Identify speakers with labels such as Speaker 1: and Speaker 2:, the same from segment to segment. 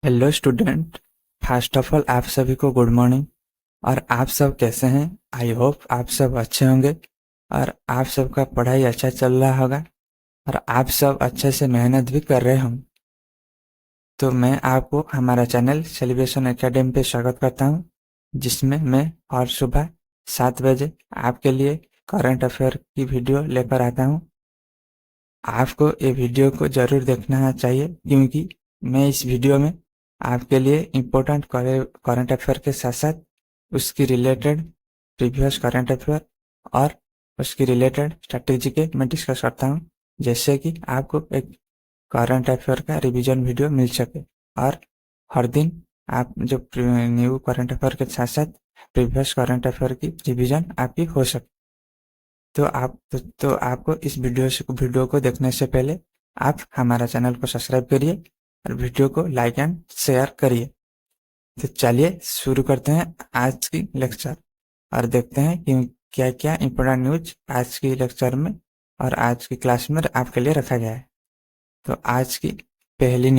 Speaker 1: Hello student. First of all आप सभी को गुड मॉर्निंग। और आप सब कैसे हैं? आई होप आप सब अच्छे होंगे और आप सबका पढ़ाई अच्छा चल रहा होगा और आप सब अच्छे से मेहनत भी कर रहे होंगे। तो मैं आपको हमारा चैनल सेलिब्रेशन एकेडमी पे स्वागत करता हूं, जिसमें मैं हर सुबह 7 बजे आपके लिए करंट अफेयर की वीडियो लेकर आता हूं। आपको ये वीडियो को जरूर देखना चाहिए, क्योंकि मैं इस वीडियो में आपके लिए इम्पोर्टेंट करंट अफेयर के साथ साथ उसकी रिलेटेड प्रीवियस करंट अफेयर और उसकी रिलेटेड स्ट्रैटेजी के मैं डिस्कस करता हूँ, जैसे कि आपको एक करंट अफेयर का रिवीजन वीडियो मिल सके और हर दिन आप जो न्यू करंट अफेयर के साथ साथ प्रीवियस करंट अफेयर की रिवीजन आपकी हो सके। तो आपको इस वीडियो को देखने से पहले आप हमारा चैनल को सब्सक्राइब करिए और वीडियो को लाइक एंड शेयर करिए। तो चलिए शुरू करते हैं आज की लेक्चर और देखते हैं कि क्या क्या इंपॉर्टेंट न्यूज आज की लेक्चर में और आज की क्लास में आपके लिए रखा गया है। तो आज की पहली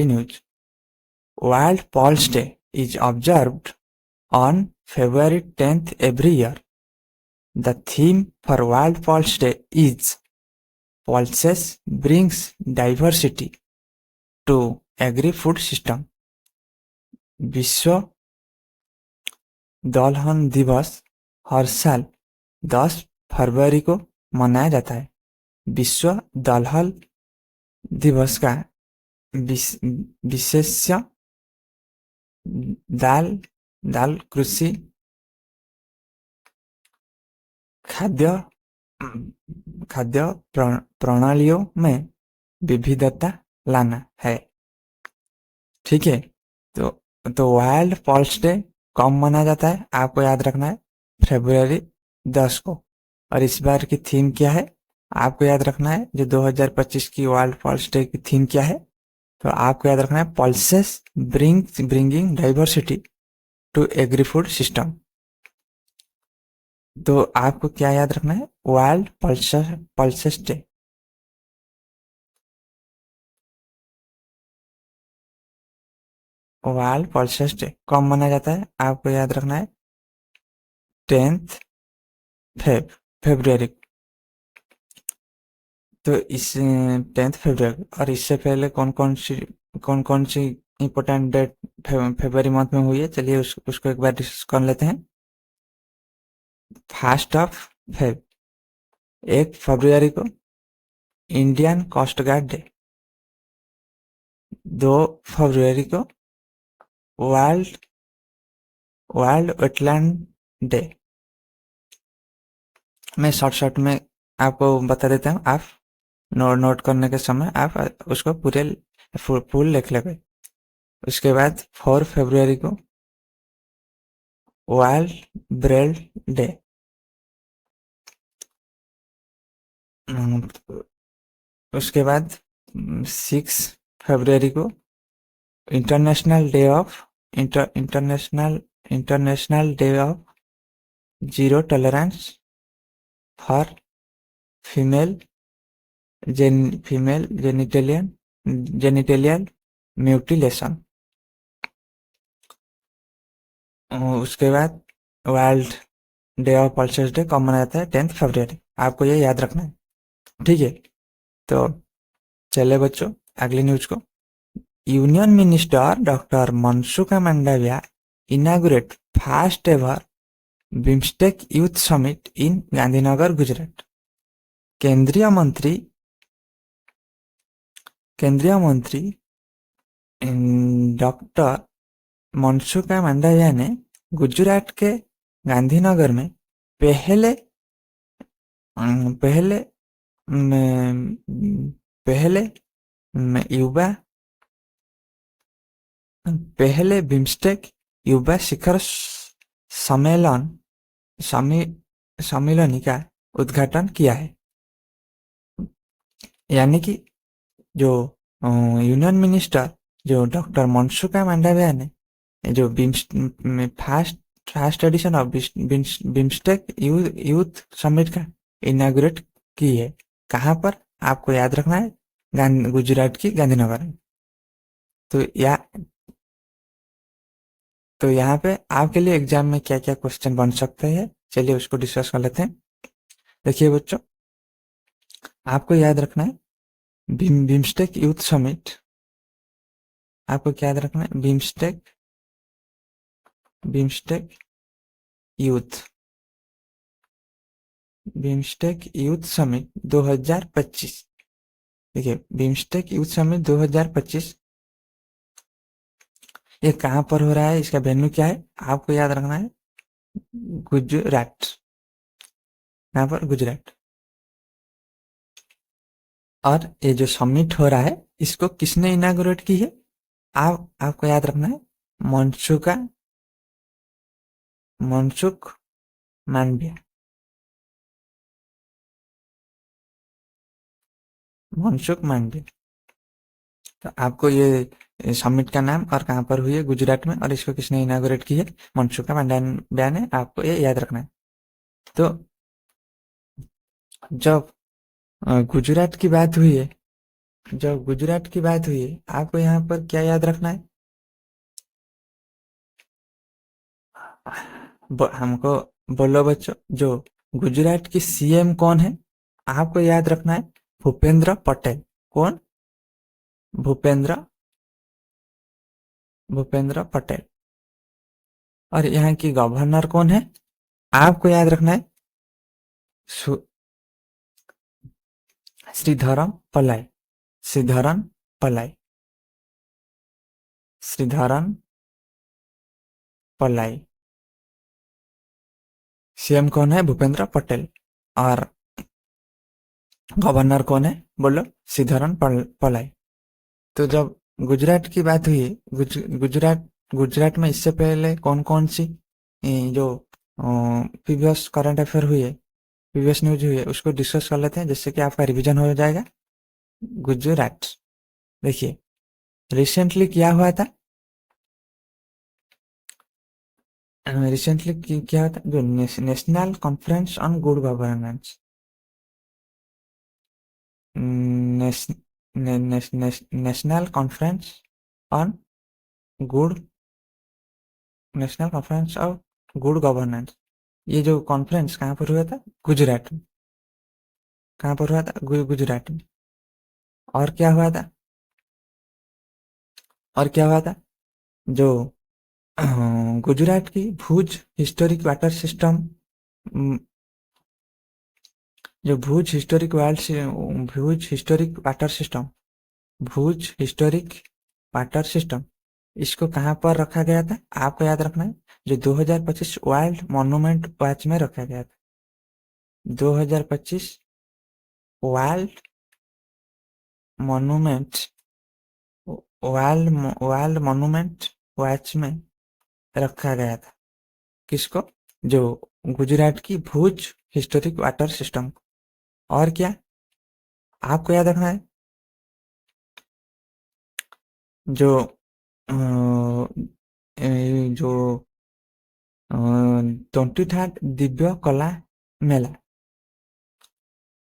Speaker 1: news, world pulse day is observed on February 10th every year. The theme for World Pulse Day is Pulses brings diversity to agri-food system. विश्व दलहन दिवस हर साल 10 फरवरी को मनाया जाता है। विश्व दलहन दिवस का विशेष्य दाल कृषि खाद्य खाद्य प्रणालियों में विविधता लाना है। ठीक है। तो वर्ल्ड पल्स डे कब मनाया जाता है? आपको याद रखना है फरवरी 10 को। और इस बार की थीम क्या है आपको याद रखना है। जो 2025 की वर्ल्ड पल्स डे की थीम क्या है, तो आपको याद रखना है pulses bringing diversity to agri food system. तो आपको क्या याद रखना है? World pulses day. World pulses day कब मनाया जाता है? आपको याद रखना है 10th फेब्रुअरी। तो इस 10th फेब्रुअरी। और इससे पहले कौन कौन सी इंपोर्टेंट डेट फरवरी मंथ में हुई है, चलिए उसको एक बार डिस्कस कर लेते हैं। 1 फेब 1 फरवरी को इंडियन कोस्ट गार्ड डे। 2 फरवरी को वर्ल्ड वेटलैंड डे। मैं शॉर्ट में आपको बता देता हूँ, आप नोट करने के समय आप उसको पूरे फुल लिख लेंगे। उसके बाद 4 फरवरी को वर्ल्ड ब्रेल डे। उसके बाद 6 फरवरी को international day of zero tolerance for female genital mutilation. उसके बाद world day of pulses day कब मनाया जाता है? 10th फरवरी। आपको ये याद रखना है, ठीक है। तो चले बच्चों अगली न्यूज को। Union minister doctor Mansukh Mandaviya inaugurate first ever BIMSTEC youth summit in Gandhinagar Gujarat. केंद्रीय मंत्री डॉक्टर मनसुख मांडविया ने गुजरात के गांधीनगर में पहले बिम्स्टेक युवा शिखर सम्मेलन का उद्घाटन किया है। यानी कि जो यूनियन मिनिस्टर जो डॉक्टर मनसुख मांडविया ने जो first edition of BIMSTEC youth summit का इनाग्रेट की है। कहाँ पर? आपको याद रखना है गुजरात की गांधीनगर में। तो या तो यहाँ पे आपके लिए एग्जाम में क्या क्या क्वेश्चन बन सकते हैं, चलिए उसको डिस्कस कर लेते हैं। देखिए बच्चों, आपको याद रखना है बिम्स्टेक यूथ समिट। आपको क्या याद रखना है? BIMSTEC youth BIMSTEC youth summit 2025। देखिए, बिम्स्टेक यूथ समिट 2025 ये कहाँ पर हो रहा है, इसका वेन्यू क्या है, आपको याद रखना है गुजरात। यहाँ पर गुजरात। और ये जो समिट हो रहा है इसको किसने इनागोरेट की है? आपको याद रखना है मनसुख मांडविया। मनसुख मांडविया। तो आपको ये समिट का नाम और कहाँ पर हुई है, गुजरात में, और इसको किसने इनागोरेट की है, मनसुख मांडविया ने। आपको ये याद रखना है। तो जब गुजरात की बात हुई है, आपको यहाँ पर क्या याद रखना है? हमको बोलो बच्चों, जो गुजरात की सीएम कौन है? आपको याद रखना है भूपेंद्र पटेल। कौन? भूपेंद्र भूपेंद्र पटेल। और यहाँ की गवर्नर कौन है? आपको याद रखना है श्रीधरन पलाई। श्रीधरन पलाई। श्रीधरन पलाई। सीएम कौन है? भूपेंद्र पटेल। और गवर्नर कौन है? बोलो। श्रीधरन पलाई। तो जब गुजरात की बात हुई, गुजरात में इससे पहले कौन कौन सी जो प्रीवियस करंट अफेयर हुई है, प्रीवियस न्यूज हुई है, उसको डिस्कस कर लेते हैं, जिससे कि आपका रिवीजन हो जाएगा। गुजरात, देखिए रिसेंटली क्या हुआ था? रिसेंटली क्या हुआ था? जो national conference on good governance, national conference on good national conference of good governance, ये जो कॉन्फ्रेंस कहाँ पर हुआ था? गुजरात में। कहाँ पर हुआ था? गुजरात में। और क्या हुआ था? जो गुजरात की भुज हिस्टोरिक वाटर सिस्टम, जो भुज हिस्टोरिक वाटर सिस्टम, इसको कहाँ पर रखा गया था? आपको याद रखना है जो 2025 वर्ल्ड मॉन्यूमेंट वॉच में रखा गया था। 2025 world monument world monument watch में रखा गया था। किसको? जो गुजरात की भुज हिस्टोरिक वाटर सिस्टम। और क्या आपको याद रखना है? जो अ, जो 23rd दिव्य कला मेला,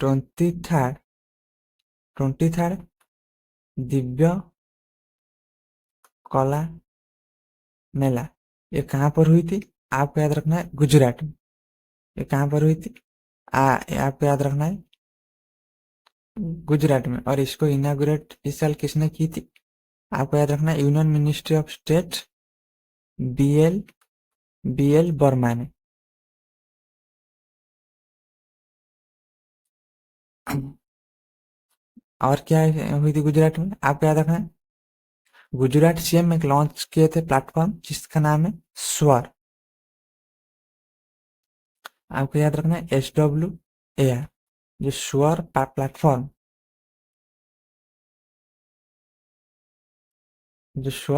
Speaker 1: 23rd दिव्य कला मेला, ये कहाँ पर हुई थी? आपको याद रखना है गुजरात में। ये कहाँ पर हुई थी? आपको याद रखना है गुजरात में। और इसको इनागुरेट इस साल किसने की थी? आपको याद रखना है union ministry of state, BL BL Verma ने। और क्या हुई थी गुजरात में? आपको याद रखना है गुजरात सीएम एक लॉन्च किए थे प्लेटफॉर्म, जिसका नाम है स्वर। आपको याद रखना है SWAR, जो स्वर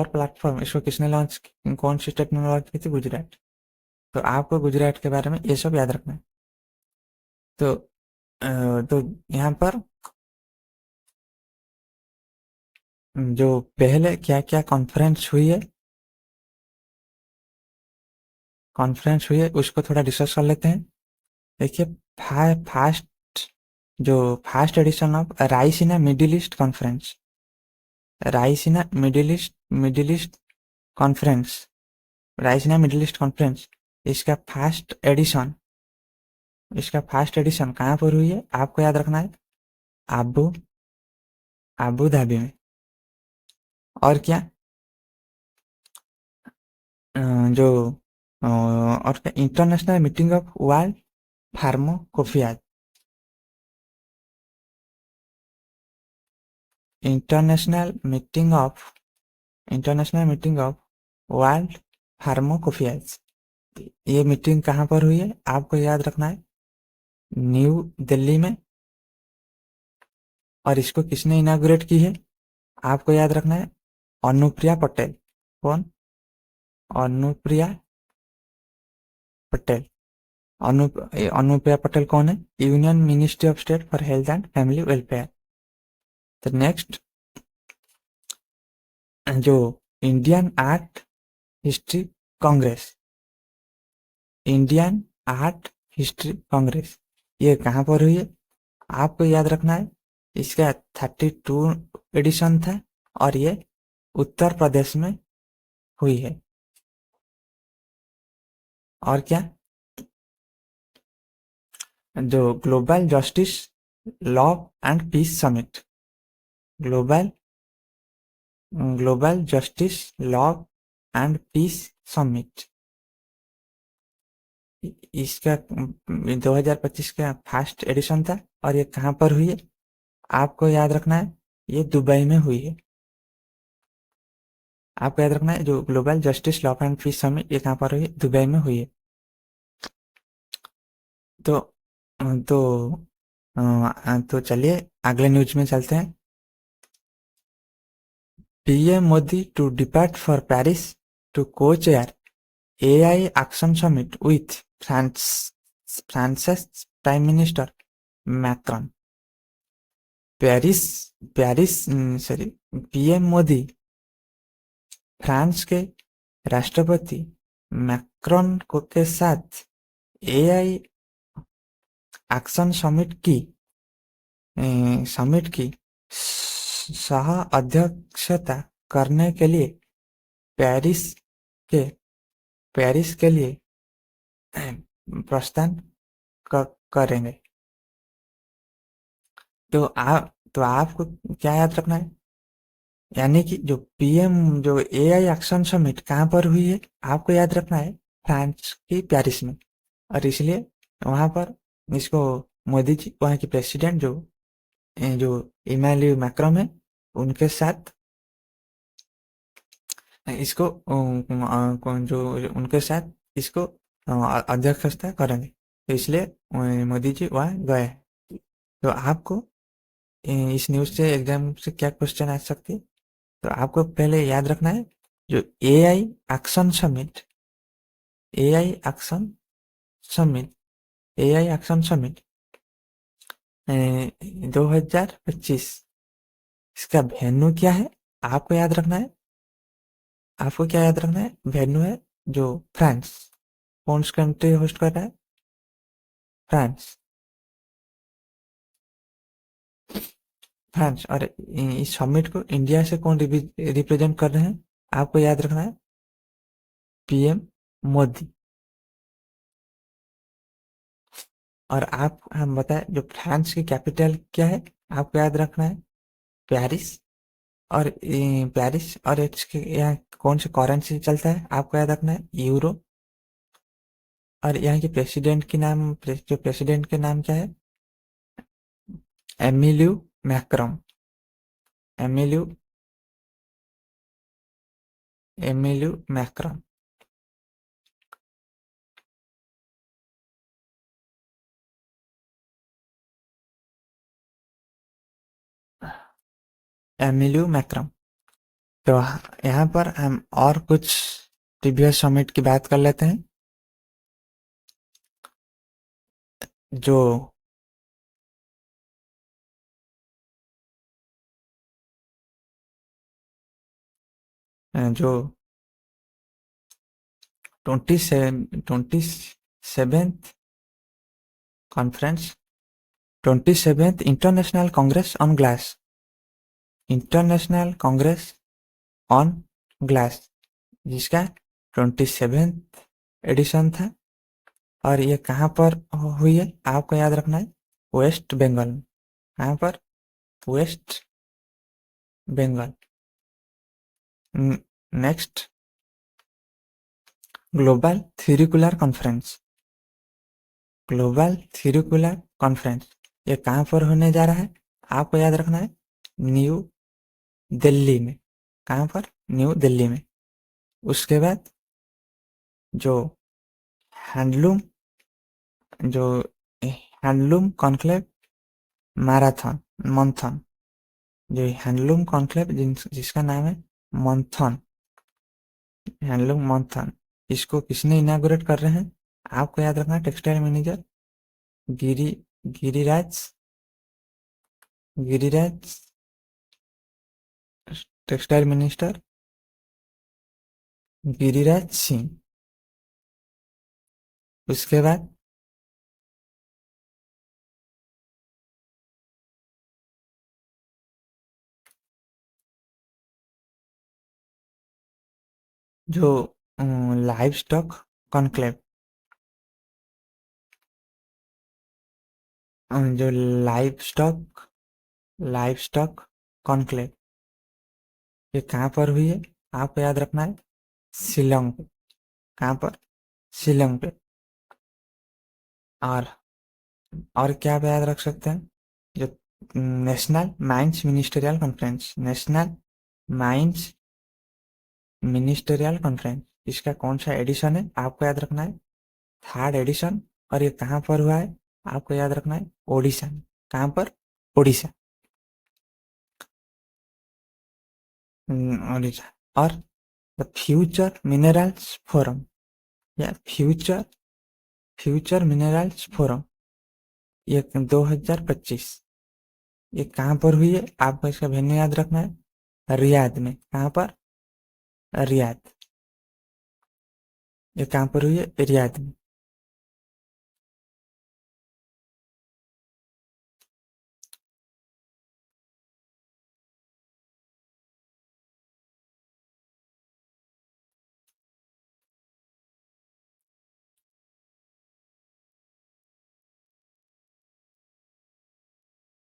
Speaker 1: प्लेटफॉर्म, इसको किसने लॉन्च, कौन सी स्टेट में लॉन्च की थी? गुजरात। तो आपको गुजरात के बारे में ये सब याद रखना है। तो तो यहाँ पर जो पहले क्या क्या कॉन्फ्रेंस हुई है उसको थोड़ा डिस्कस कर लेते हैं। देखिए, फास्ट जो first edition of Raisina Middle East conference, Raisina Middle East conference, Raisina Middle East conference, इसका फर्स्ट एडिशन, इसका फर्स्ट एडिशन कहाँ पर हुई है आपको याद रखना है, आबू आबू धाबी में। और क्या जो और क्या international meeting of world pharmacopoeia, international meeting of international meeting of world pharmacopoeias, ये मीटिंग कहाँ पर हुई है आपको याद रखना है, न्यू दिल्ली में। और इसको किसने इनागुरेट की है आपको याद रखना है, अनुप्रिया पटेल। कौन? अनुप्रिया पटेल। अनुप्रिया पटेल कौन है? Union ministry of state for health and family welfare. तो नेक्स्ट, जो Indian art history Congress, Indian art history Congress, ये कहाँ पर हुई है आपको याद रखना है, इसका 32 एडिशन था और ये उत्तर प्रदेश में हुई है। और क्या, जो global justice law and peace summit, global global justice law and peace summit, इसका 2025 का फर्स्ट एडिशन था और ये कहाँ पर हुई है आपको याद रखना है, ये दुबई में हुई है। आपको याद रखना है जो global justice law and peace summit, ये कहाँ पर हुई है, दुबई में हुई है। तो तो तो चलिए अगले न्यूज में चलते हैं। PM Modi to depart for Paris to co-chair AI action summit with France prime minister Macron. Paris Paris sorry, PM Modi France के राष्ट्रपति मैक्रॉन को के साथ एआई एक्शन समिट की सह अध्यक्षता करने के लिए पेरिस के पेरिस के लिए प्रस्थान करेंगे। तो आपको क्या याद रखना है, यानी कि जो पीएम जो एआई एक्शन समिट कहाँ पर हुई है आपको याद रखना है, फ्रांस की पेरिस में। और इसलिए वहां पर इसको मोदी जी वहाँ की प्रेसिडेंट जो इमैनुअल मैक्रोन है उनके साथ इसको जो उनके साथ इसको अध्यक्षता करेंगे, तो इसलिए मोदी जी वहाँ गए। तो आपको इस न्यूज से एग्जाम से क्या क्वेश्चन आ सकती है, तो आपको पहले याद रखना है जो AI action summit, AI action summit AI action summit 2025, इसका वेन्यू क्या है आपको याद रखना है, आपको क्या याद रखना है, वेन्यू है जो फ्रांस। कौन सा कंट्री होस्ट कर रहा है, फ्रांस। फ्रांस। और इस समिट को इंडिया से कौन रिप्रेजेंट कर रहे हैं आपको याद रखना है, पीएम मोदी। और आप हम बताएं जो फ्रांस की कैपिटल क्या है आपको याद रखना है, पेरिस। और पेरिस और इसके यहाँ कौन सी करेंसी चलता है आपको याद रखना है, यूरो। और यहाँ के प्रेसिडेंट के नाम, जो प्रेसिडेंट के नाम क्या है, एमिल्यू मैक्रोन। एमिल्यू एमिल्यू मैक्रोन। एमिल्यू मैक्रोन। तो यहाँ पर हम और कुछ प्रीवियस समिट की बात कर लेते हैं। जो जो 27th conference 27th international Congress on glass, international Congress on glass, जिसका 27th एडिशन था। और ये कहाँ पर हुई है आपको याद रखना है, वेस्ट बंगाल में। कहाँ पर? West Bengal. Next, global theoretical conference, global theoretical conference ये कहाँ पर होने जा रहा है आपको याद रखना है, न्यू दिल्ली में। कहाँ पर? न्यू दिल्ली में। उसके बाद जो हैंडलूम, जो हैंडलूम कॉन्क्लेव मैराथन मंथन, जो हैंडलूम कॉन्क्लेव जिसका नाम है मंथन, हैंडलूम मंथन, इसको किसने इनागुरेट कर रहे हैं आपको याद रखना है, टेक्सटाइल मैनेजर गिरी गिरिराज गिरिराज टेक्सटाइल मिनिस्टर गिरिराज सिंह। उसके बाद जो लाइव स्टॉक कॉन्क्लेव, जो लाइव स्टॉक कॉन्क्लेव ये कहाँ पर हुई है आपको याद रखना है, शिलोंग पे। कहाँ पर? शिलोंग पे। और क्या आप याद रख सकते हैं, जो national mines ministerial conference, national mines ministerial conference, इसका कौन सा एडिशन है आपको याद रखना है, थर्ड एडिशन। और ये कहाँ पर हुआ है आपको याद रखना है, ओडिशा में। कहाँ पर? ओडिशा, ओडिशा। और द फ्यूचर मिनरल्स फोरम, या फ्यूचर मिनरल्स फोरम ये 2025 ये कहाँ पर हुई है आपको इसका वेन्यू याद रखना है, रियाद में। कहाँ पर? रियाद। ये कहाँ पर हुई है? रियाद में।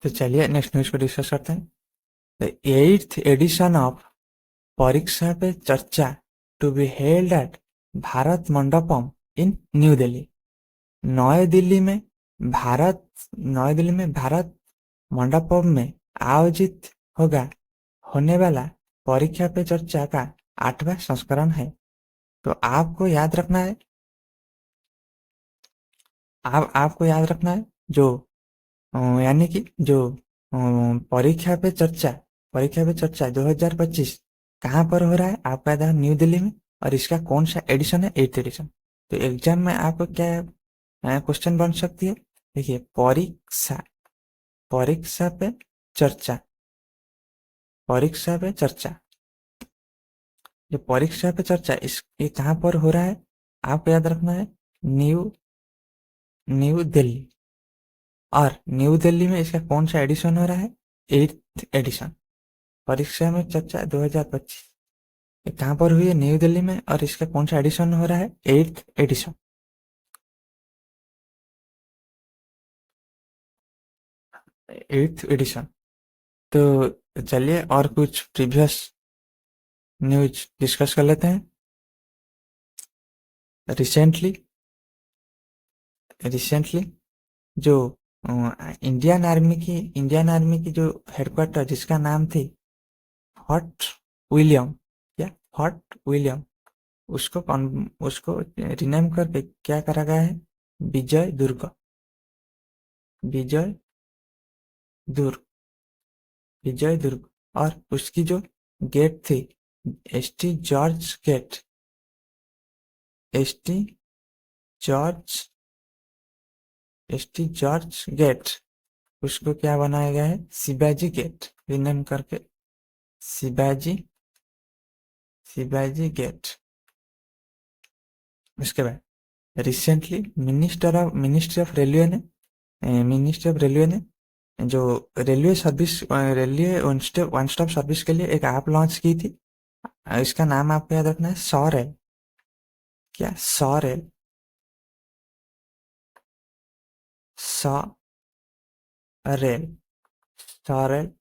Speaker 1: तो चलिए नेक्स्ट न्यूज को डिस्कस करते हैं। The 8th addition of Pariksha Pe Charcha to be held at Bharat Mandapam in New Delhi, नई दिल्ली में भारत मंडपम में आयोजित होने वाला परीक्षा पे चर्चा का 8वां संस्करण है। तो आपको याद रखना है, आपको याद रखना है जो यानी कि जो परीक्षा पे चर्चा 2025 कहाँ पर हो रहा है आपका याद है, न्यू दिल्ली में। और इसका कौन सा एडिशन है? 8th addition. तो एग्जाम में आपको क्या क्वेश्चन बन सकती है, देखिए, परीक्षा पे चर्चा, परीक्षा पे चर्चा, जो परीक्षा पे चर्चा ये कहाँ पर हो रहा है आपको याद रखना है, न्यू न्यू दिल्ली। और न्यू दिल्ली में इसका कौन सा एडिशन हो रहा है? 8th addition. परीक्षा में चर्चा 2025 ये कहाँ पर हुई है? न्यू दिल्ली में। और इसका कौन सा एडिशन हो रहा है? 8th addition. 8th addition. तो चलिए और कुछ प्रीवियस न्यूज डिस्कस कर लेते हैं। रिसेंटली रिसेंटली जो इंडियन आर्मी की जो हेडक्वार्टर जिसका नाम थी फोर्ट विलियम, या फोर्ट विलियम, उसको रिनेम करके क्या करा गया है? विजय दुर्ग, विजय दुर्ग, विजय दुर्ग। और उसकी जो गेट थी, ST George gate, ST George ST George gate, उसको क्या बनाया गया है? शिवाजी गेट, रिनेम करके शिवाजी शिवाजी गेट। उसके बाद रिसेंटली मिनिस्ट्री ऑफ रेलवे ने मिनिस्ट्री ऑफ रेलवे ने जो railway service railway one stop service के लिए एक ऐप लॉन्च की थी। इसका नाम आपको याद रखना है, सॉरेल। क्या? सॉरेल। सॉरेल। Sorrel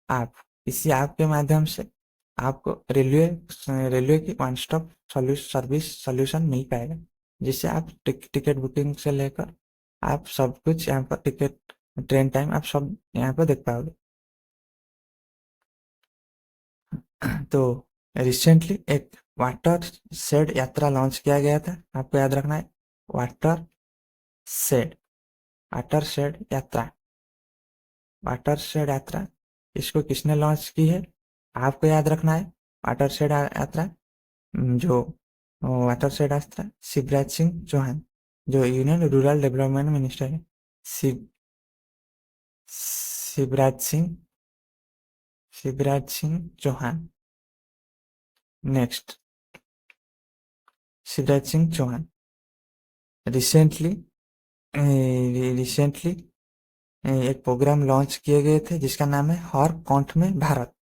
Speaker 1: app. इसी ऐप के माध्यम से आपको रेलवे रेलवे की वन स्टॉप सर्विस सॉल्यूशन मिल पाएगा, जिससे आप टिकट बुकिंग से लेकर आप सब कुछ यहाँ पर, टिकट, ट्रेन टाइम, आप सब यहाँ पर देख पाओगे। तो रिसेंटली एक वाटर शेड यात्रा लॉन्च किया गया था, आपको याद रखना है, वाटर शेड। वाटर शेड यात्रा। वाटर शेड यात्रा, इसको किसने लॉन्च की है आपको याद रखना है। वाटर शेड यात्रा, जो वाटर शेड यात्रा शिवराज सिंह चौहान, जो यूनियन रूरल डेवलपमेंट मिनिस्टर है। Shiv Shivraj Singh Shivraj Singh Chouhan. Next, Shivraj Singh Chouhan recently recently एक प्रोग्राम लॉन्च किए गए थे जिसका नाम है हर कंठ में भारत।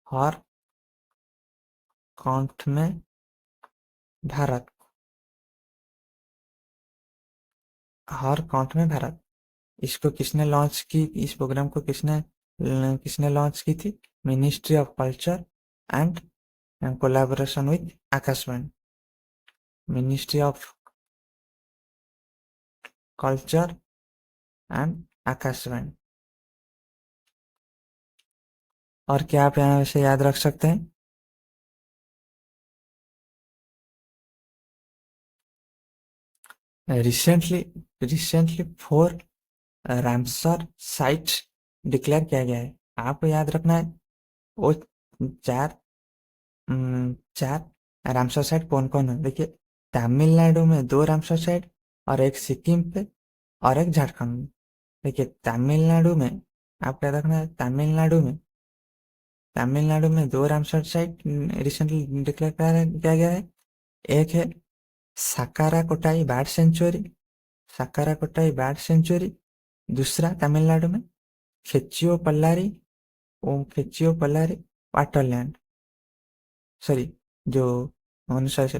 Speaker 1: हर कंठ में भारत। हर कंठ में भारत। इसको किसने लॉन्च की? इस प्रोग्राम को किसने किसने लॉन्च की थी? Ministry of culture and collaboration with Akashvani. Ministry of culture and Akashvani. और क्या आप यहाँ से याद रख सकते हैं? रिसेंटली 4 रामसर साइट्स डिक्लेयर किया गया है। आपको याद रखना है, वो चार चार रामसर साइट कौन कौन है। देखिए, तमिलनाडु में 2 रामसर साइट, और एक सिक्किम पे, और एक झारखंड में। देखिए, तमिलनाडु में आपको याद रखना है, तमिलनाडु में 2 रामसर साइट रिसेंटली डिक्लेयर किया गया है। एक है साकारा कोटाई बर्ड सेंचुरी। साकारा कोटाई बर्ड सेंचुरी। दूसरा तमिलनाडु में खेचियो पल्लारी, खेचियो पल्लारी वाटरलैंड, सॉरी, जो अनुसार से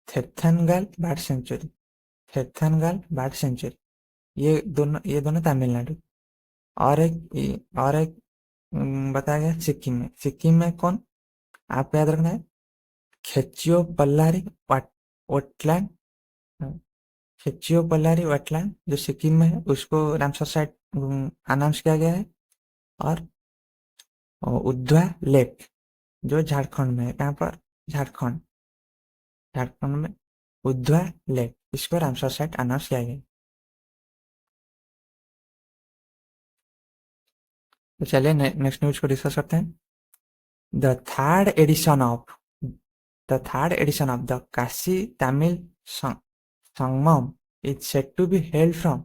Speaker 1: थेथनगल बर्ड सेंचुरी। थेथनगल बर्ड सेंचुरी, ये दोनों तमिलनाडु। और एक बताया गया सिक्किम में। सिक्किम में कौन? आपको याद रखना है, खेचियो पल्लारी वेटलैंड। खेचियो पल्लारी वेटलैंड जो सिक्किम में है, उसको रामसर साइट अनाउंस किया गया है। और उद्वा लेक जो झारखंड में है। कहाँ पर? झारखंड। झारखंड में उद्वा लेक, इसको रामसर साइट अनाउंस किया गया। तो चलिए नेक्स्ट न्यूज को डिस्कस करते हैं। The third edition of the Kashi Tamil Sangam is set to be held from